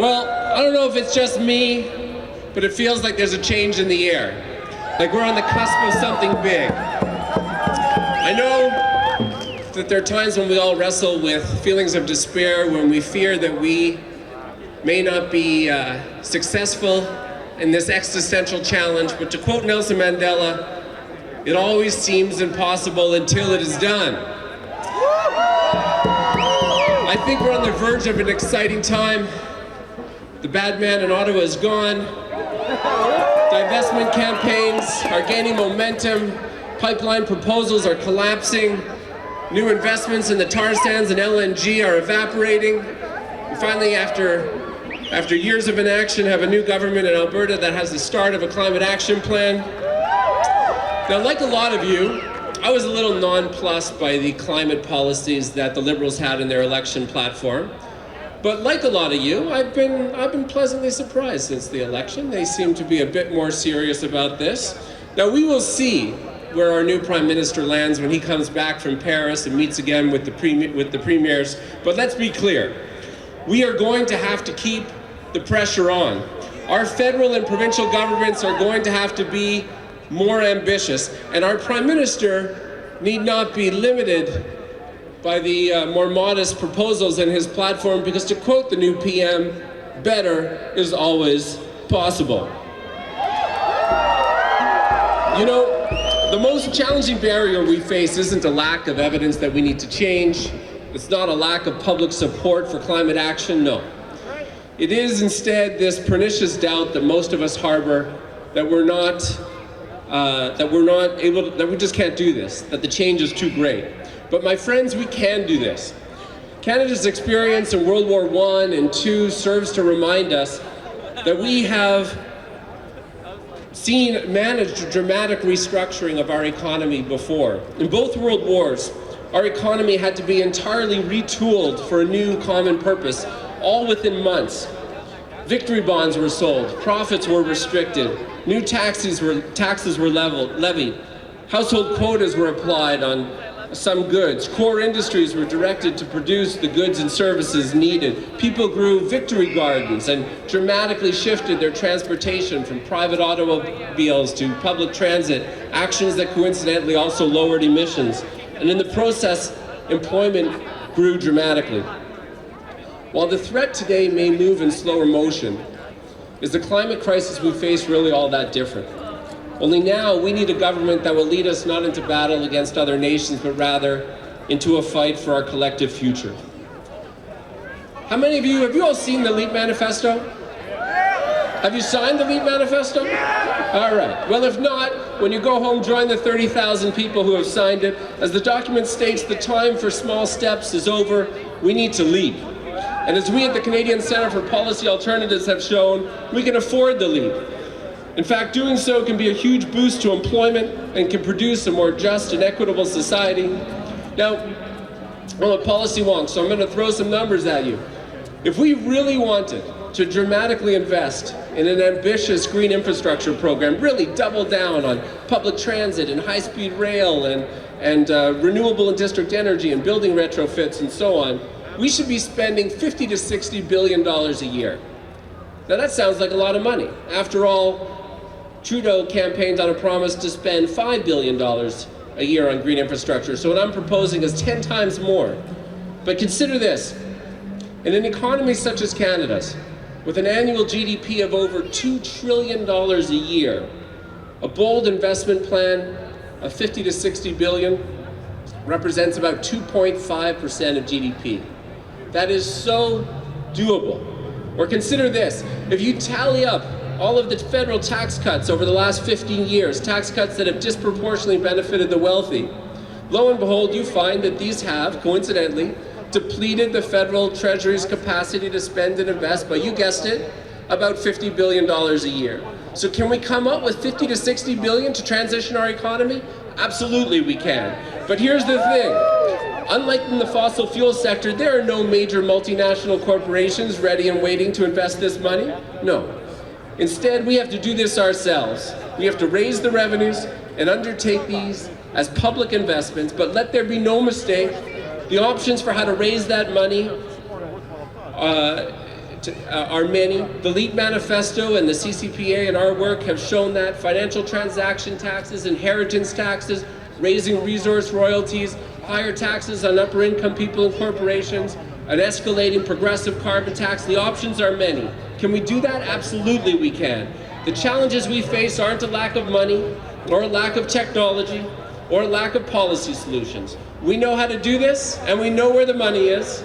Well, I don't know if it's just me, but it feels like there's a change in the air. Like we're on the cusp of something big. I know that there are times when we all wrestle with feelings of despair, when we fear that we may not be successful in this existential challenge, but to quote Nelson Mandela, it always seems impossible until it is done. I think we're on the verge of an exciting time. The bad man in Ottawa is gone. Divestment campaigns are gaining momentum. Pipeline proposals are collapsing. New investments in the tar sands and LNG are evaporating. We finally, after years of inaction, have a new government in Alberta that has the start of a climate action plan. Now, like a lot of you, I was a little nonplussed by the climate policies that the Liberals had in their election platform. But like a lot of you, I've been pleasantly surprised since the election. They seem to be a bit more serious about this. Now we will see where our new Prime Minister lands when he comes back from Paris and meets again with the premiers. But let's be clear, we are going to have to keep the pressure on. Our federal and provincial governments are going to have to be more ambitious, and our Prime Minister need not be limited by the more modest proposals in his platform, because to quote the new PM, better is always possible. You know, the most challenging barrier we face isn't a lack of evidence that we need to change. It's not a lack of public support for climate action, no. It is instead this pernicious doubt that most of us harbor that we just can't do this, that the change is too great. But my friends, we can do this. Canada's experience in World War I and II serves to remind us that we have managed a dramatic restructuring of our economy before. In both world wars, our economy had to be entirely retooled for a new common purpose, all within months. Victory bonds were sold, profits were restricted, new taxes were levied, household quotas were applied on some goods, core industries were directed to produce the goods and services needed. People grew victory gardens and dramatically shifted their transportation from private automobiles to public transit, actions that coincidentally also lowered emissions. And in the process, employment grew dramatically. While the threat today may move in slower motion, is the climate crisis we face really all that different? Only now we need a government that will lead us not into battle against other nations, but rather into a fight for our collective future. How many of you, have you all seen the LEAP Manifesto? Have you signed the LEAP Manifesto? All right. Well, if not, when you go home, join the 30,000 people who have signed it. As the document states, the time for small steps is over. We need to leap. And as we at the Canadian Centre for Policy Alternatives have shown, we can afford the leap. In fact, doing so can be a huge boost to employment and can produce a more just and equitable society. Now, I'm a policy wonk, so I'm going to throw some numbers at you. If we really wanted to dramatically invest in an ambitious green infrastructure program, really double down on public transit and high-speed rail and renewable and district energy and building retrofits and so on, we should be spending $50 to $60 billion a year. Now that sounds like a lot of money. After all, Trudeau campaigned on a promise to spend $5 billion a year on green infrastructure, so what I'm proposing is 10 times more. But consider this, in an economy such as Canada's, with an annual GDP of over $2 trillion a year, a bold investment plan of 50 to 60 billion represents about 2.5% of GDP. That is so doable. Or consider this, if you tally up all of the federal tax cuts over the last 15 years, tax cuts that have disproportionately benefited the wealthy, lo and behold, you find that these have, coincidentally, depleted the federal treasury's capacity to spend and invest by, you guessed it, about $50 billion a year. So can we come up with 50 to 60 billion to transition our economy? Absolutely we can. But here's the thing. Unlike in the fossil fuel sector, there are no major multinational corporations ready and waiting to invest this money. No. Instead, we have to do this ourselves. We have to raise the revenues and undertake these as public investments, but let there be no mistake, the options for how to raise that money are many. The LEAP Manifesto and the CCPA and our work have shown that financial transaction taxes, inheritance taxes, raising resource royalties, higher taxes on upper income people and corporations, an escalating progressive carbon tax. The options are many. Can we do that? Absolutely we can. The challenges we face aren't a lack of money or a lack of technology or a lack of policy solutions. We know how to do this, and we know where the money is,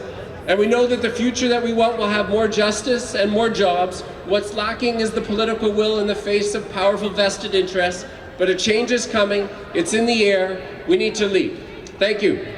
and we know that the future that we want will have more justice and more jobs. What's lacking is the political will in the face of powerful vested interests, but a change is coming. It's in the air. We need to lead. Thank you.